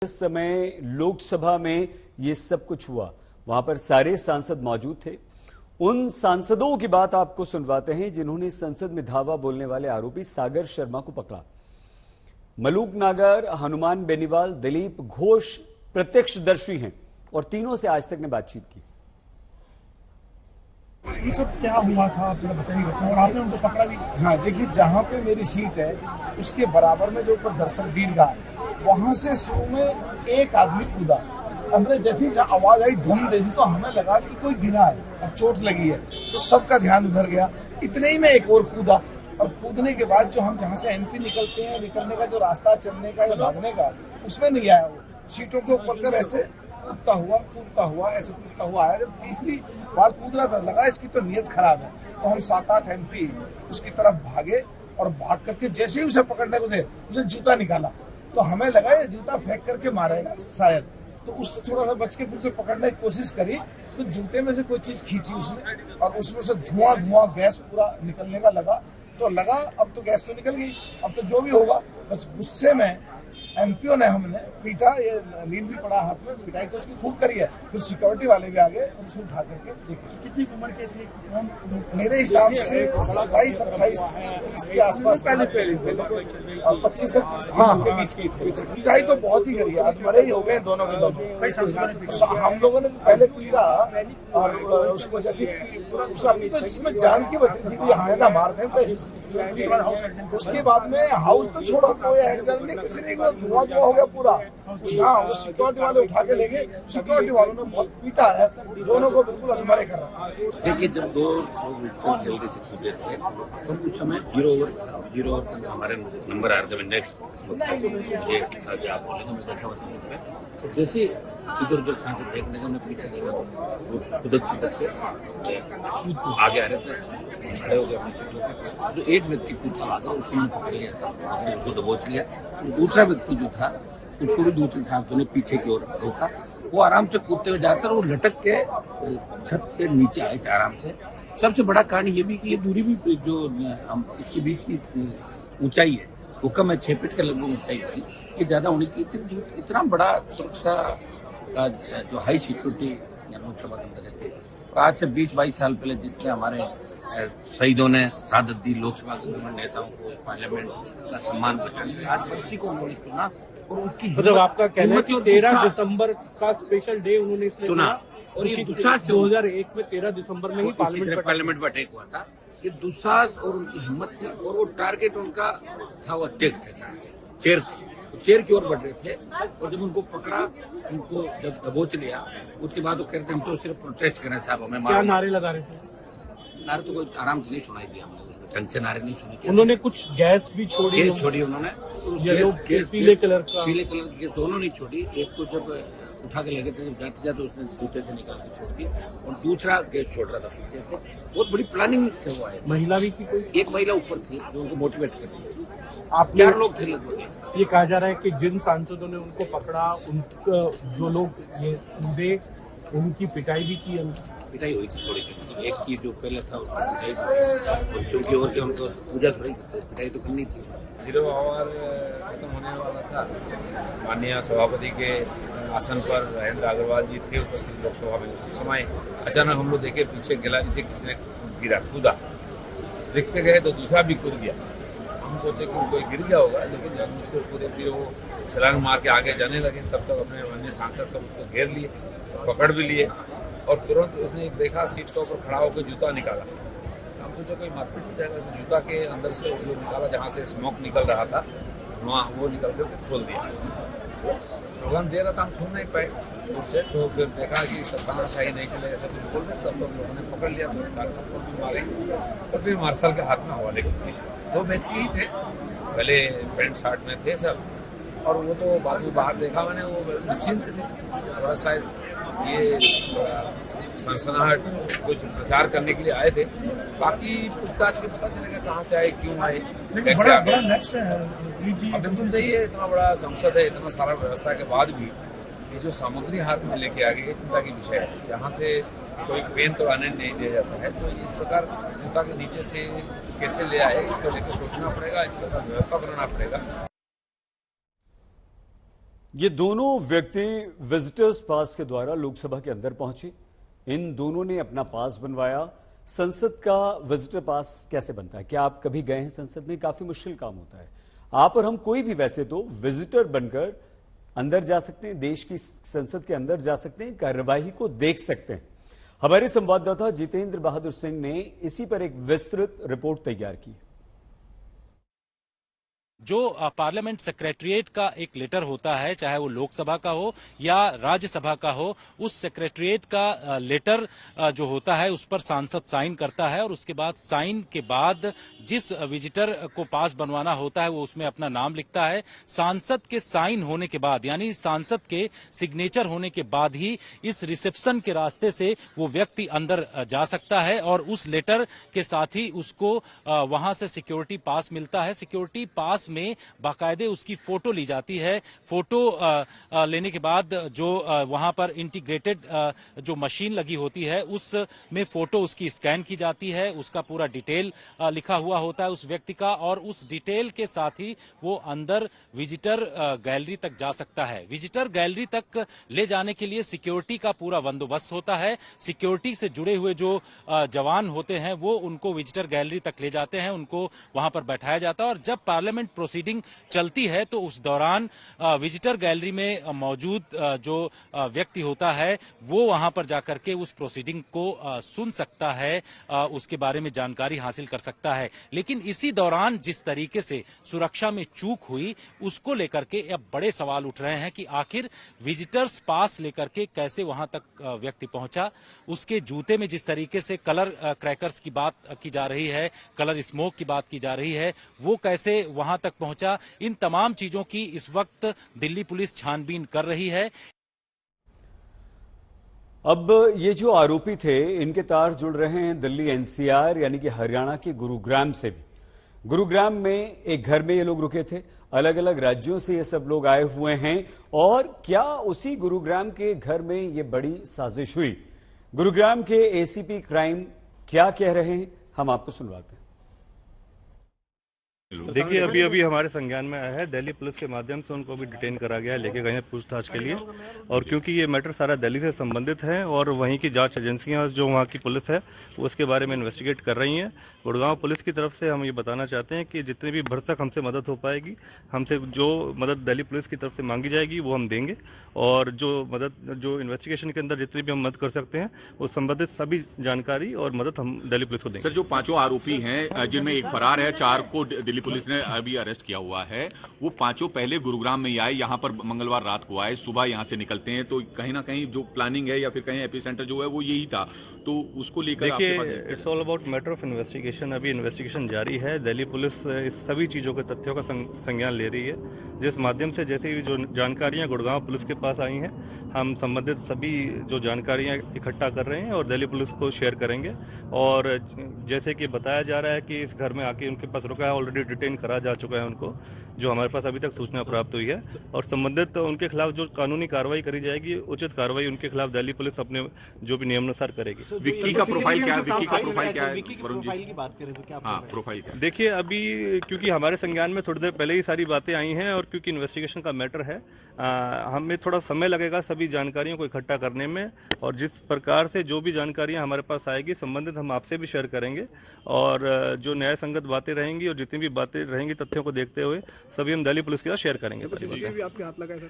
इस समय लोकसभा में ये सब कुछ हुआ, वहां पर सारे सांसद मौजूद थे। उन सांसदों की बात आपको सुनवाते हैं जिन्होंने संसद में धावा बोलने वाले आरोपी सागर शर्मा को पकड़ा। मलूक नागर, हनुमान बेनीवाल, दिलीप घोष प्रत्यक्षदर्शी हैं और तीनों से आज तक ने बातचीत की। ये सब क्या हुआ था आप जरा बताइए, और आपने उनको पकड़ा भी? हाँ, देखिए, जहाँ पे मेरी सीट है उसके बराबर में जो ऊपर दर्शक दीर्घा है, वहाँ से शुरू में एक आदमी कूदा। हमने जैसी आवाज आई धूम जैसी, तो हमें लगा कि कोई गिरा है और चोट लगी है, तो सबका ध्यान उधर गया। इतने ही में एक और कूदा, और कूदने के बाद जो हम जहाँ से एमपी निकलते हैं, निकलने का जो रास्ता चलने का या भागने का, उसमें नहीं आया। वो सीटों के ऊपर कर ऐसे कूदता हुआ ऐसे कूदता हुआ आया। जब तीसरी बार कूद रहा था, लगा इसकी तो नीयत खराब है, तो हम 7-8 एमपी उसकी तरफ भागे और भाग करके जैसे ही उसे पकड़ने को थे, उसे जूता निकाला, तो हमें लगा ये जूता फेंक करके मारेगा शायद, तो उससे थोड़ा सा बच के फिर उसे पकड़ने की कोशिश करी, तो जूते में से कोई चीज खींची उसने और उसमें से धुआं गैस पूरा निकलने का लगा। तो लगा अब तो गैस तो निकल गई, अब तो जो भी होगा। बस गुस्से में एमपीओ ने हमने पीटा, ये नींद भी पड़ा हाथ में, पिटाई तो उसकी खूब करी है। फिर सिक्योरिटी वाले भी आ गए, उसे उठा करके देखे। कितनी उम्र के थे? मेरे हिसाब से 27-28 के आसपास पहले और 25 से 30 के बीच के थे। पिटाई तो बहुत ही करी है, अधमरे ही हो गए दोनों के दोनों। हम लोगों ने पहले पीटा और उसको जैसे तो जिसमें जान की बची थी कि हमें ना मार दें, तो उसके बाद में हाउस तो छोड़ा, कोई हेडर नहीं, कुछ नहीं, धुआं हो गया पूरा। हाँ, वो सिक्योरिटी वाले उठा के ले गए। सिक्योरिटी वालों ने बहुत पीटा है, दोनों को बिल्कुल अधमरे कर रहा। देखिए, जब दो लोग जल्दी से कूदे थे तो उस समय 0 ओवर हमारे नंबर आ रहे थे। नेक्स्ट ये आप बोलेंगे, मैं देखा होता हूँ। जैसे इधर उधर सांसद देखने का मैं पीछे देखा, वो खुदक के आगे आ रहे थे, खड़े हो गए अपनी सीटों पर। जो एक व्यक्ति पीछे आ गया, उसको पकड़ लिया, उसको दबोच लिया। दूसरा व्यक्ति जो था, उसको भी दूसरे सांसदों ने पीछे की ओर रोका। वो आराम से कूदते हुए जाकर वो लटक के छत से नीचे आए थे आराम से। सबसे बड़ा कारण ये भी कि ये दूरी भी जो हम इसके बीच की ऊंचाई है वो कम है, 6 फीट के लगभग ऊंचाई थी। ये ज्यादा होने की इतना बड़ा सुरक्षा का जो हाई सिक्योरिटी लोकसभा के अंदर रहते। आज से 20-22 साल पहले जिसने हमारे शहीदों ने शहादत दी, लोकसभा के दोनों नेताओं को पार्लियामेंट का सम्मान बचाने, आज उसी को उन्होंने चुना। और उनकी मतलब आपका कहना है कि 13 दिसंबर का स्पेशल डे उन्होंने इसलिए चुना। और ये दुस्साहस 2001 में 13 दिसंबर में ही पार्लियामेंट में अटैक हुआ था। ये दुस्साहस और उनकी हिम्मत थी, और वो टारगेट उनका था, वो अध्यक्ष थे, चेयर थी, चेयर की ओर बढ़ रहे थे। और जब उनको पकड़ा, उनको जब दबोच लिया, उसके बाद वो कह रहे थे हम तो सिर्फ प्रोटेस्ट करें साहब, हमें क्या नारे लगा रहे थे? नारे तो कोई आराम से नहीं सुनाई दिया, हमने ढंग से नारे नहीं सुने। उन्होंने कुछ गैस भी छोड़ी उन्होंने, पीले कलर की दोनों नहीं छोड़ी। एक को जब उठा के लगे थे, जब जाते जाते उसने जूते से निकाल के छोड़ दी, और दूसरा गैस छोड़ रहा था पीछे से। बहुत बड़ी प्लानिंग से हुआ है। महिला भी की कोई? एक महिला ऊपर थी जो उनको मोटिवेट कर रही थी। आप 4 लोग थे लगभग। ये कहा जा रहा है कि जिन सांसदों ने उनको पकड़ा, उनका जो लोग ये कूदे, उनकी पिटाई भी की। पिटाई हुई थी थोड़ी सी। एक की जो पहले था उसको पिटाई थी, और चूंकि और हम तो पूजा थोड़ी करते, पिटाई तो करनी थी। 0 आवर खत्म होने वाला था। माननीय सभापति के आसन पर राजेंद्र अग्रवाल जी थे उपस्थित लोकसभा में। उसी समय अचानक हम लोग देखे पीछे गिलानी से किसी ने गिरा, कूदा। देखते गए तो दूसरा भी कूद गया। हम सोचे कि कोई गिर गया होगा, लेकिन जब उसको कूदे फिर वो छलांग मार के आगे जाने लगे, तब तक अपने अन्य सांसद सब उसको घेर लिए, पकड़ भी लिए, और तुरंत उसने देखा सीट के ऊपर खड़ा होकर जूता निकाला। हम सोचे कोई मारपीट हो जाएगा, तो जूता के अंदर से वो निकाला, जहाँ से स्मोक निकल रहा था वहाँ वो निकल के खोल दिया। स्लोगन दे रहा था, हम सुन नहीं पाए उससे। तो फिर देखा कि सत्ता सही नहीं चलेगा, ऐसा कुछ बोल रहे, तब तो लोगों ने पकड़ लिया, तो मारे और फिर मार्शल के हाथ में हवाले कर दिए। 2 व्यक्ति ही थे, पहले पैंट शर्ट में थे सब, और वो तो बाद में बाहर देखा मैंने, वो निश्चिंत थे। थोड़ा शायद ये सनसनाहट कुछ प्रचार करने के लिए आए थे। बाकी पूछताछ के पता चलेगा कहाँ से आए, क्यों आए, कैसे आ गए। बिल्कुल सही है, इतना बड़ा संसद है, इतना सारा व्यवस्था के बाद भी ये जो सामग्री हाथ में लेके आ गई, ये चिंता की विषय है। यहाँ से कोई पेन तो आने नहीं दिया जाता है, तो इस प्रकार जूता के नीचे से कैसे ले आए, इसको लेकर सोचना पड़ेगा, इस प्रकार व्यवस्था बनाना पड़ेगा। ये दोनों व्यक्ति विजिटर्स पास के द्वारा लोकसभा के अंदर पहुंचे। इन दोनों ने अपना पास बनवाया। संसद का विजिटर पास कैसे बनता है? क्या आप कभी गए हैं संसद में? काफी मुश्किल काम होता है। आप और हम कोई भी वैसे तो विजिटर बनकर अंदर जा सकते हैं, देश की संसद के अंदर जा सकते हैं, कार्यवाही को देख सकते हैं। हमारे संवाददाता जितेंद्र बहादुर सिंह ने इसी पर एक विस्तृत रिपोर्ट तैयार की। जो पार्लियामेंट सेक्रेटरिएट का एक लेटर होता है, चाहे वो लोकसभा का हो या राज्यसभा का हो, उस सेक्रेटरिएट का लेटर जो होता है उस पर सांसद साइन करता है और उसके बाद साइन के बाद जिस विजिटर को पास बनवाना होता है वो उसमें अपना नाम लिखता है। सांसद के साइन होने के बाद, यानी सांसद के सिग्नेचर होने के बाद ही इस रिसेप्शन के रास्ते से वो व्यक्ति अंदर जा सकता है और उस लेटर के साथ ही उसको वहां से सिक्योरिटी पास मिलता है। सिक्योरिटी पास में बाकायदे उसकी फोटो ली जाती है। फोटो लेने के बाद जो वहां पर इंटीग्रेटेड जो मशीन लगी होती है उसमें फोटो उसकी स्कैन की जाती है। उसका पूरा डिटेल लिखा हुआ होता है उस व्यक्ति का और उस डिटेल के साथ ही वो अंदर विजिटर गैलरी तक जा सकता है। विजिटर गैलरी तक ले जाने के लिए सिक्योरिटी का पूरा बंदोबस्त होता है। सिक्योरिटी से जुड़े हुए जो जवान होते हैं वो उनको विजिटर गैलरी तक ले जाते हैं, उनको वहां पर बैठाया जाता है और जब पार्लियामेंट प्रोसीडिंग चलती है तो उस दौरान विजिटर गैलरी में मौजूद जो व्यक्ति होता है वो वहां पर जाकर के उस प्रोसीडिंग को सुन सकता है, उसके बारे में जानकारी हासिल कर सकता है। लेकिन इसी दौरान जिस तरीके से सुरक्षा में चूक हुई उसको लेकर के अब बड़े सवाल उठ रहे हैं कि आखिर विजिटर्स पास लेकर के कैसे वहां तक व्यक्ति पहुंचा। उसके जूते में जिस तरीके से कलर क्रैकर्स की बात की जा रही है, कलर स्मोक की बात की जा रही है, वो कैसे वहां तक पहुंचा। इन तमाम चीजों की इस वक्त दिल्ली पुलिस छानबीन कर रही है। अब ये जो आरोपी थे इनके तार जुड़ रहे हैं दिल्ली एनसीआर यानी कि हरियाणा के गुरुग्राम से भी। गुरुग्राम में एक घर में ये लोग रुके थे, अलग अलग राज्यों से ये सब लोग आए हुए हैं और क्या उसी गुरुग्राम के घर में ये बड़ी साजिश हुई? गुरुग्राम के एसीपी क्राइम क्या कह रहे हैं, हम आपको सुनवाते हैं। देखिए, अभी हमारे संज्ञान में आया है, दिल्ली पुलिस के माध्यम से उनको भी डिटेन करा गया है, लेके गए हैं पूछताछ के लिए। और क्योंकि ये मैटर सारा दिल्ली से संबंधित है और वहीं की जांच एजेंसियां जो वहाँ की पुलिस है वो उसके बारे में इन्वेस्टिगेट कर रही हैं। गुड़गांव पुलिस की तरफ से हम ये बताना चाहते हैं कि जितनी भी भरसक हमसे मदद हो पाएगी, हमसे जो मदद दिल्ली पुलिस की तरफ से मांगी जाएगी वो हम देंगे और जो इन्वेस्टिगेशन के अंदर जितनी भी हम मदद कर सकते हैं वो संबंधित सभी जानकारी और मदद हम दिल्ली पुलिस को देंगे। सर, जो 5 आरोपी हैं जिनमें एक फरार है, 4 को दिल्ली पुलिस ने अभी अरेस्ट किया हुआ है, वो 5 पहले गुरुग्राम में ही आए, यहाँ पर मंगलवार रात को आए, सुबह यहाँ से निकलते हैं, तो कहीं ना कहीं जो प्लानिंग है या फिर कहीं एपिसेंटर जो है वो यही था, तो उसको लेकर देखिए, it's all about matter of investigation. अभी इन्वेस्टिगेशन जारी है। दिल्ली पुलिस इस सभी चीज़ों के तथ्यों का संज्ञान ले रही है, जिस माध्यम से जैसे भी जो जानकारियां गुड़गांव पुलिस के पास आई हैं हम संबंधित सभी जो जानकारियां इकट्ठा कर रहे हैं और दिल्ली पुलिस को शेयर करेंगे। और जैसे कि बताया जा रहा है कि इस घर में आके उनके पास रुका है, ऑलरेडी डिटेन करा जा चुका है उनको, जो हमारे पास अभी तक सूचना प्राप्त हुई है। और संबंधित उनके खिलाफ जो कानूनी कार्रवाई करी जाएगी, उचित कार्रवाई उनके खिलाफ दिल्ली पुलिस अपने जो भी नियमानुसार करेगी। विक्की का प्रोफाइल क्या है? विक्की का प्रोफाइल क्या है? वरुण जी की बात करें तो क्या प्रोफाइल क्या है? देखिए, अभी क्योंकि हमारे संज्ञान में थोड़ी देर पहले ही सारी बातें आई हैं और क्योंकि इन्वेस्टिगेशन का मैटर है, हमें थोड़ा समय लगेगा सभी जानकारियों को इकट्ठा करने में। और जिस प्रकार से जो भी जानकारियां हमारे पास आएगी संबंधित हम आपसे भी शेयर करेंगे और जो न्याय संगत बातें रहेंगी और जितनी भी बातें रहेंगी तथ्यों को देखते हुए सभी हम दिल्ली पुलिस के साथ शेयर करेंगे। आपके हाथ लगा है सर?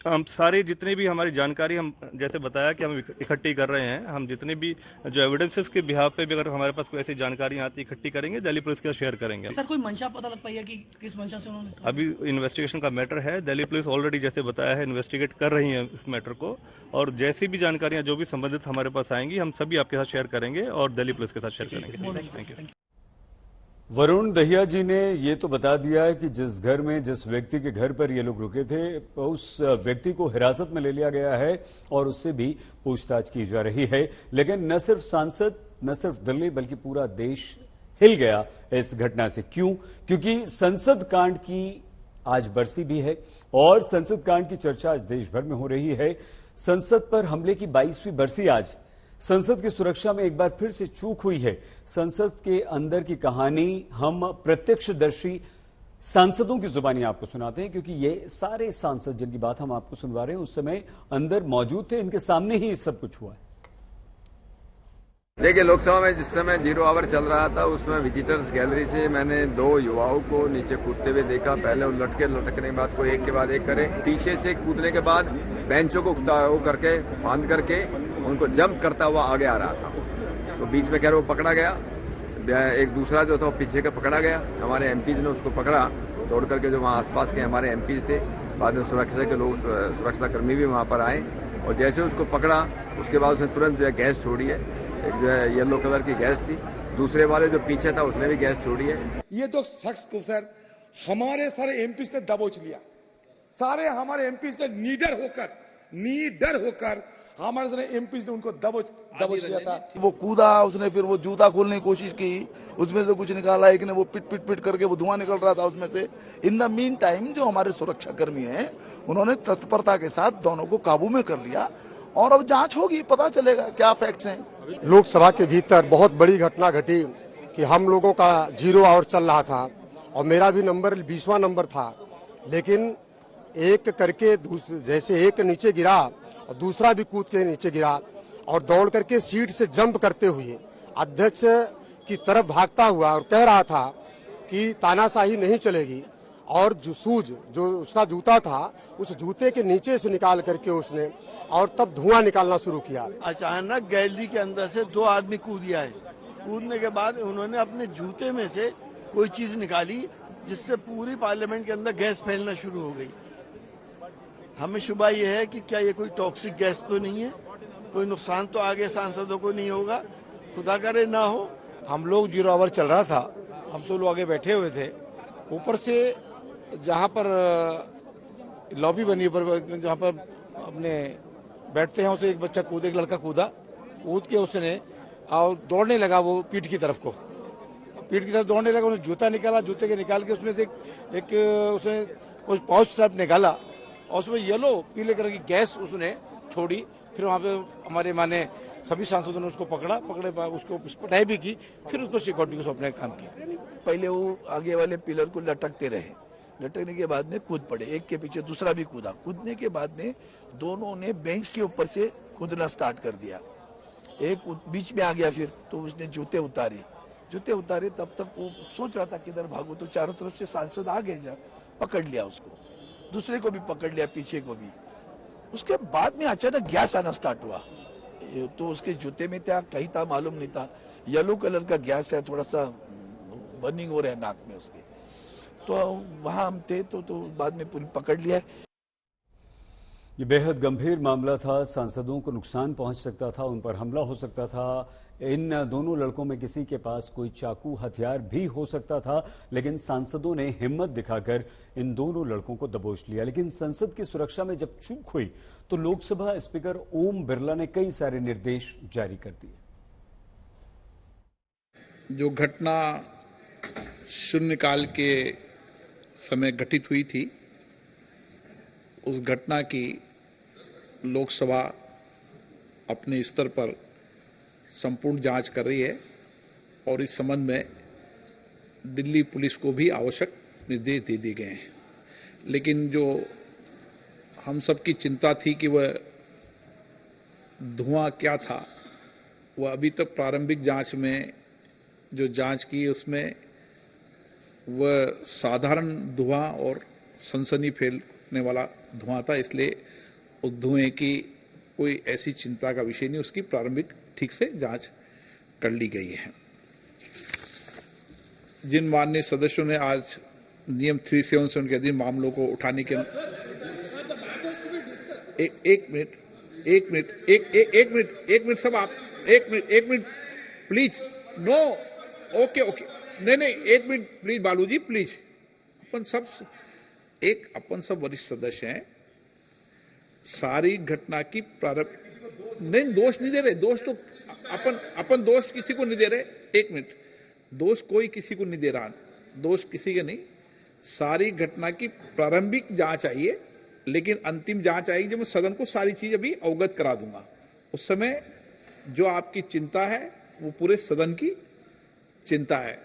हम सारी जितनी भी हमारी जानकारी हम जैसे बताया कि हम इकट्ठी कर रहे हैं, हम जितने भी जो एविडेंसेस के बिहाफ पे भी अगर हमारे पास कोई ऐसी जानकारियां आती इकट्ठी करेंगे, दिल्ली पुलिस के साथ शेयर करेंगे। सर, कोई मंशा पता लग पाई है कि किस मंशा से उन्होंने? अभी इन्वेस्टिगेशन का मैटर है, दिल्ली पुलिस ऑलरेडी जैसे बताया है इन्वेस्टिगेट कर रही है इस मैटर को और जैसी भी जानकारियां जो भी संबंधित हमारे पास आएंगी हम सभी आपके साथ शेयर करेंगे और दिल्ली पुलिस के साथ शेयर करेंगे। Thank you. वरुण दहिया जी ने ये तो बता दिया है कि जिस घर में जिस व्यक्ति के घर पर ये लोग रुके थे उस व्यक्ति को हिरासत में ले लिया गया है और उससे भी पूछताछ की जा रही है। लेकिन न सिर्फ सांसद, न सिर्फ दिल्ली बल्कि पूरा देश हिल गया इस घटना से। क्यों? क्योंकि संसद कांड की आज बरसी भी है और संसद कांड की चर्चा आज देश भर में हो रही है। संसद पर हमले की 22वीं बरसी आज। संसद की सुरक्षा में एक बार फिर से चूक हुई है। संसद के अंदर की कहानी हम प्रत्यक्षदर्शी सांसदों की जुबानी आपको सुनाते हैं, क्योंकि ये सारे सांसद जिनकी बात हम आपको सुनवा रहे हैं उस समय अंदर मौजूद थे, इनके सामने ही सब कुछ हुआ है। देखिए, लोकसभा में जिस समय 0 आवर चल रहा था उस समय विजिटर्स गैलरी से मैंने 2 युवाओं को नीचे कूदते हुए देखा। पहले वो लटकने के बाद को एक के बाद एक करे, पीछे से कूदने के बाद बेंचों को वो करके फांद करके उनको जंप करता हुआ आगे आ रहा था। तो बीच में खैर वो पकड़ा गया, एक दूसरा जो था वो पीछे का पकड़ा गया। हमारे एमपीज ने उसको पकड़ा, दौड़ करके जो वहाँ आसपास के हमारे एमपीज थे, बाद में सुरक्षा के लोग, सुरक्षाकर्मी भी वहाँ पर आए और जैसे उसको पकड़ा उसके बाद उसने तुरंत जो है गैस छोड़ी है। एक जो है येलो कलर की गैस थी, दूसरे वाले जो पीछे था उसने भी गैस छोड़ी है। ये 2 शख्स को सर हमारे सारे एमपीज ने दबोच लिया। सारे हमारे एमपीज ने नीडर होकर हमारे सारे एमपीज ने उनको दबोच लिया था। वो कूदा, उसने फिर वो जूता खोलने की कोशिश की, उसमें से कुछ निकाला, एक ने वो पिट करके वो धुआं निकल रहा था उसमें से। इन द मीन टाइम जो हमारे सुरक्षा कर्मी हैं उन्होंने तत्परता के साथ दोनों को काबू में कर लिया और अब जांच होगी, पता चलेगा क्या फैक्ट्स हैं। लोकसभा के भीतर बहुत बड़ी घटना घटी कि हम लोगों का 0 आवर चल रहा था और मेरा भी नंबर 20वां नंबर था, लेकिन एक करके जैसे एक नीचे गिरा और दूसरा भी कूद के नीचे गिरा और दौड़ करके सीट से जंप करते हुए अध्यक्ष की तरफ भागता हुआ और कह रहा था कि तानाशाही नहीं चलेगी, और जो उसका जूता था उस जूते के नीचे से निकाल करके उसने और तब धुआं निकालना शुरू किया। अचानक गैलरी के अंदर से 2 आदमी कूद आए। कूदने के बाद उन्होंने अपने जूते में से कोई चीज निकाली जिससे पूरी पार्लियामेंट के अंदर गैस फैलना शुरू हो गई। हमें शुबा ये है कि क्या ये कोई टॉक्सिक गैस तो नहीं है, कोई नुकसान तो आगे सांसदों को नहीं होगा, खुदा करे ना हो। हम लोग 0 आवर चल रहा था, हम सब लोग आगे बैठे हुए थे, ऊपर से जहाँ पर लॉबी बनी पर जहाँ पर अपने बैठते हैं उसे एक बच्चा कूद, एक लड़का कूद के उसने और दौड़ने लगा वो पीठ की तरफ दौड़ने लगा। उसने जूता निकाला, जूते के निकाल के उसमें से एक उसने कुछ पाउच टाइप निकाला और उसमें येलो पीले कलर की गैस उसने छोड़ी। फिर वहाँ पे हमारे माने सभी सांसदों ने उसको पकड़े उसको पिटाई भी की, फिर उसको सिक्योरिटी को सौंपने का काम किया। पहले वो आगे वाले पिलर को लटकते रहे, लटकने के बाद में कूद पड़े, एक के पीछे दूसरा भी कूदा। कूदने के बाद में दोनों ने बेंच के ऊपर से कूदना स्टार्ट कर दिया। एक बीच में आ गया, फिर तो उसने जूते उतारे। तब तक वो सोच रहा था किधर भागो, तो चारों तरफ से सांसद आ गए, जब पकड़ लिया उसको, दूसरे को भी पकड़ लिया, पीछे को भी। उसके बाद में अचानक गैस आना स्टार्ट हुआ, तो उसके जूते में था, कहीं था मालूम नहीं था। येलो कलर का गैस है, थोड़ा सा बर्निंग हो रहा है नाक में उसके। तो वहां हम थे तो बाद में पूरी पकड़ लिया। ये बेहद गंभीर मामला था, सांसदों को नुकसान पहुंच सकता था, उन पर हमला हो सकता था। इन दोनों लड़कों में किसी के पास कोई चाकू हथियार भी हो सकता था, लेकिन सांसदों ने हिम्मत दिखाकर इन दोनों लड़कों को दबोच लिया। लेकिन संसद की सुरक्षा में जब चूक हुई तो लोकसभा स्पीकर ओम बिरला ने कई सारे निर्देश जारी कर दिए। जो घटना शून्यकाल के समय घटित हुई थी, उस घटना की लोकसभा अपने स्तर पर संपूर्ण जांच कर रही है और इस संबंध में दिल्ली पुलिस को भी आवश्यक निर्देश दे दिए गए हैं। लेकिन जो हम सबकी चिंता थी कि वह धुआं क्या था, वह अभी तक प्रारंभिक जांच में जो जांच की उसमें वह साधारण धुआं और सनसनी फैलने वाला धुआं था, इसलिए उस धुएं की कोई ऐसी चिंता का विषय नहीं, उसकी प्रारंभिक ठीक से जांच कर ली गई है। जिन माननीय सदस्यों ने आज नियम 377 के अधीन मामलों को उठाने के एक मिनट सब आप एक मिनट प्लीज, नो, ओके नहीं, एक मिनट प्लीज बालू जी, प्लीज। अपन सब वरिष्ठ सदस्य हैं, सारी घटना की प्रारंभ नहीं, दोष नहीं दे रहे, दोष तो अपन दोष किसी को नहीं दे रहे। एक मिनट, दोष कोई किसी को नहीं दे रहा, दोष किसी के नहीं। सारी घटना की प्रारंभिक जांच आइए, लेकिन अंतिम जांच आएगी जब मैं सदन को सारी चीज अभी अवगत करा दूंगा। उस समय जो आपकी चिंता है वो पूरे सदन की चिंता है।